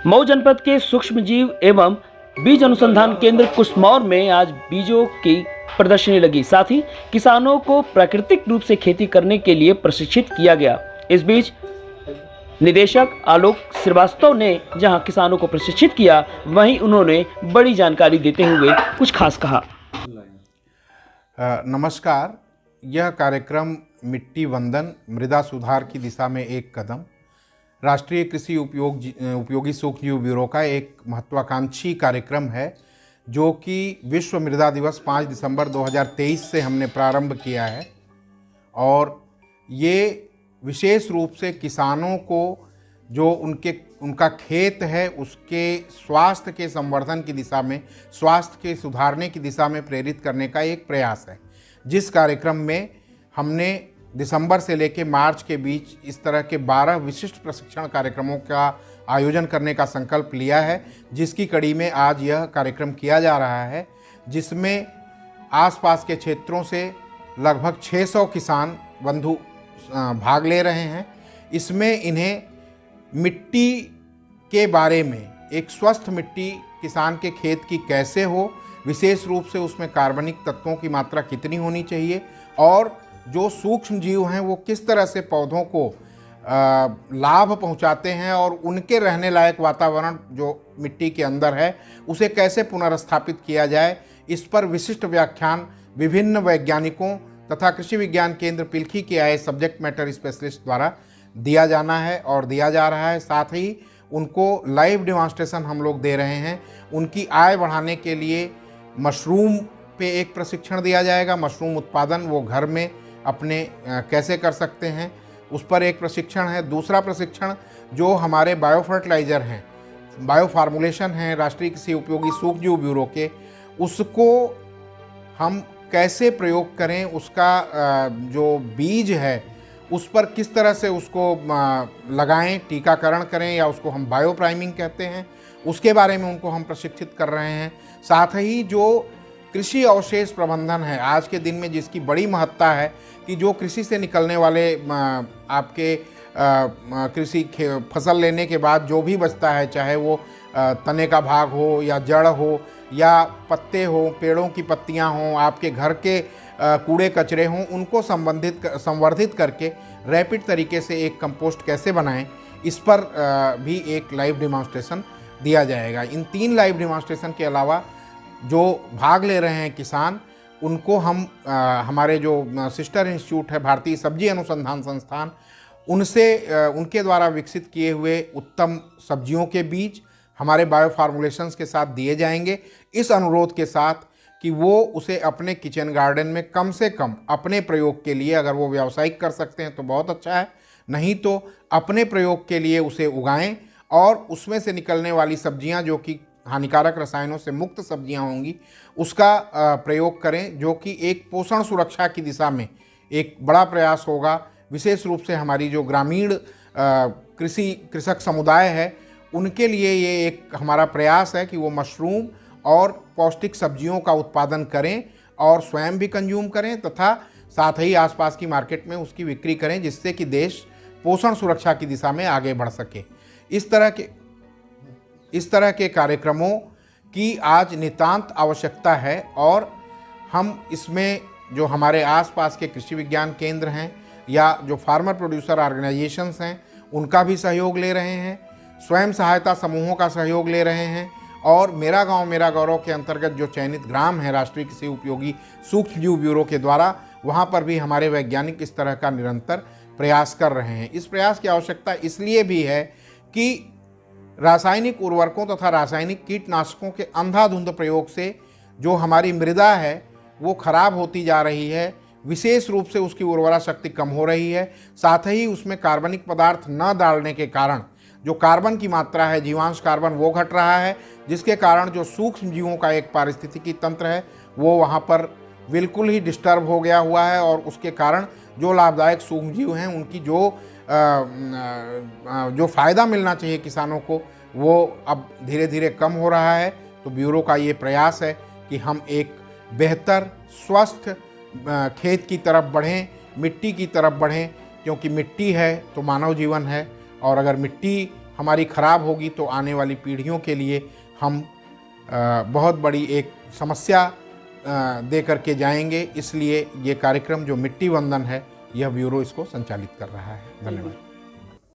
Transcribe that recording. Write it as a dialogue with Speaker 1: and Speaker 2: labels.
Speaker 1: मऊ जनपद के सूक्ष्म जीव एवं बीज अनुसंधान केंद्र कुसमौर में आज बीजों की प्रदर्शनी लगी। साथ ही किसानों को प्राकृतिक रूप से खेती करने के लिए प्रशिक्षित किया गया। इस बीच निदेशक आलोक श्रीवास्तव ने जहां किसानों को प्रशिक्षित किया, वहीं उन्होंने बड़ी जानकारी देते हुए कुछ खास कहा।
Speaker 2: नमस्कार। यह कार्यक्रम मिट्टी वंदन मृदा सुधार की दिशा में एक कदम राष्ट्रीय कृषि उपयोगी सूक्ष्म जीव ब्यूरो का एक महत्वाकांक्षी कार्यक्रम है, जो कि विश्व मृदा दिवस 5 दिसंबर 2023 से हमने प्रारंभ किया है। और ये विशेष रूप से किसानों को जो उनका खेत है उसके स्वास्थ्य के संवर्धन की दिशा में, स्वास्थ्य के सुधारने की दिशा में प्रेरित करने का एक प्रयास है। जिस कार्यक्रम में हमने दिसंबर से लेकर मार्च के बीच इस तरह के 12 विशिष्ट प्रशिक्षण कार्यक्रमों का आयोजन करने का संकल्प लिया है, जिसकी कड़ी में आज यह कार्यक्रम किया जा रहा है, जिसमें आसपास के क्षेत्रों से लगभग 600 किसान बंधु भाग ले रहे हैं। इसमें इन्हें मिट्टी के बारे में, एक स्वस्थ मिट्टी किसान के खेत की कैसे हो, विशेष रूप से उसमें कार्बनिक तत्वों की मात्रा कितनी होनी चाहिए, और जो सूक्ष्म जीव हैं वो किस तरह से पौधों को लाभ पहुंचाते हैं, और उनके रहने लायक वातावरण जो मिट्टी के अंदर है उसे कैसे पुनर्स्थापित किया जाए, इस पर विशिष्ट व्याख्यान विभिन्न वैज्ञानिकों तथा कृषि विज्ञान केंद्र पिल्खी के आए सब्जेक्ट मैटर स्पेशलिस्ट द्वारा दिया जाना है और दिया जा रहा है। साथ ही उनको लाइव डेमोन्स्ट्रेशन हम लोग दे रहे हैं। उनकी आय बढ़ाने के लिए मशरूम पे एक प्रशिक्षण दिया जाएगा। मशरूम उत्पादन वो घर में अपने कैसे कर सकते हैं, उस पर एक प्रशिक्षण है। दूसरा प्रशिक्षण जो हमारे बायो फर्टिलाइज़र हैं, बायो फार्मूलेशन हैं राष्ट्रीय कृषि उपयोगी सूक्ष्म जीव ब्यूरो के, उसको हम कैसे प्रयोग करें, उसका जो बीज है उस पर किस तरह से उसको लगाएं, टीकाकरण करें, या उसको हम बायो प्राइमिंग कहते हैं, उसके बारे में उनको हम प्रशिक्षित कर रहे हैं। साथ ही जो कृषि अवशेष प्रबंधन है आज के दिन में, जिसकी बड़ी महत्ता है कि जो कृषि से निकलने वाले आपके कृषि फसल लेने के बाद जो भी बचता है, चाहे वो तने का भाग हो या जड़ हो या पत्ते हो, पेड़ों की पत्तियां हों, आपके घर के कूड़े कचरे हों, उनको संवर्धित करके रैपिड तरीके से एक कंपोस्ट कैसे बनाएं, इस पर भी एक लाइव डेमोन्स्ट्रेशन दिया जाएगा। इन 3 लाइव डेमोन्स्ट्रेशन के अलावा जो भाग ले रहे हैं किसान, उनको हम हमारे जो सिस्टर इंस्टीट्यूट है भारतीय सब्जी अनुसंधान संस्थान, उनसे उनके द्वारा विकसित किए हुए उत्तम सब्जियों के बीज हमारे बायो फार्मूलेशंस के साथ दिए जाएंगे, इस अनुरोध के साथ कि वो उसे अपने किचन गार्डन में कम से कम अपने प्रयोग के लिए, अगर वो व्यावसायिक कर सकते हैं तो बहुत अच्छा है, नहीं तो अपने प्रयोग के लिए उसे उगाएं, और उसमें से निकलने वाली सब्जियां जो कि हानिकारक रसायनों से मुक्त सब्जियां होंगी, उसका प्रयोग करें, जो कि एक पोषण सुरक्षा की दिशा में एक बड़ा प्रयास होगा। विशेष रूप से हमारी जो ग्रामीण कृषक समुदाय है, उनके लिए ये एक हमारा प्रयास है कि वो मशरूम और पौष्टिक सब्जियों का उत्पादन करें और स्वयं भी कंज्यूम करें, तथा साथ ही आसपास की मार्केट में उसकी बिक्री करें, जिससे कि देश पोषण सुरक्षा की दिशा में आगे बढ़ सके। इस तरह के कार्यक्रमों की आज नितांत आवश्यकता है, और हम इसमें जो हमारे आसपास के कृषि विज्ञान केंद्र हैं या जो फार्मर प्रोड्यूसर ऑर्गेनाइजेशंस हैं, उनका भी सहयोग ले रहे हैं, स्वयं सहायता समूहों का सहयोग ले रहे हैं, और मेरा गांव मेरा गौरव के अंतर्गत जो चयनित ग्राम है राष्ट्रीय कृषि उपयोगी सूक्ष्म जीव ब्यूरो के द्वारा, वहां पर भी हमारे वैज्ञानिक इस तरह का निरंतर प्रयास कर रहे हैं। इस प्रयास की आवश्यकता इसलिए भी है कि रासायनिक उर्वरकों तथा रासायनिक कीटनाशकों के अंधाधुंध प्रयोग से जो हमारी मृदा है वो खराब होती जा रही है, विशेष रूप से उसकी उर्वरा शक्ति कम हो रही है। साथ ही उसमें कार्बनिक पदार्थ न डालने के कारण जो कार्बन की मात्रा है, जीवांश कार्बन, वो घट रहा है, जिसके कारण जो सूक्ष्म जीवों का एक पारिस्थितिकी तंत्र है वो वहाँ पर बिल्कुल ही डिस्टर्ब हो गया हुआ है, और उसके कारण जो लाभदायक सूक्ष्म जीव हैं उनकी जो फ़ायदा मिलना चाहिए किसानों को, वो अब धीरे धीरे कम हो रहा है। तो ब्यूरो का ये प्रयास है कि हम एक बेहतर स्वस्थ खेत की तरफ बढ़ें, मिट्टी की तरफ बढ़ें, क्योंकि मिट्टी है तो मानव जीवन है, और अगर मिट्टी हमारी खराब होगी तो आने वाली पीढ़ियों के लिए हम बहुत बड़ी एक समस्या दे करके जाएंगे। इसलिए ये कार्यक्रम जो मिट्टी वंदन है, यह ब्यूरो इसको संचालित कर रहा है। धन्यवाद।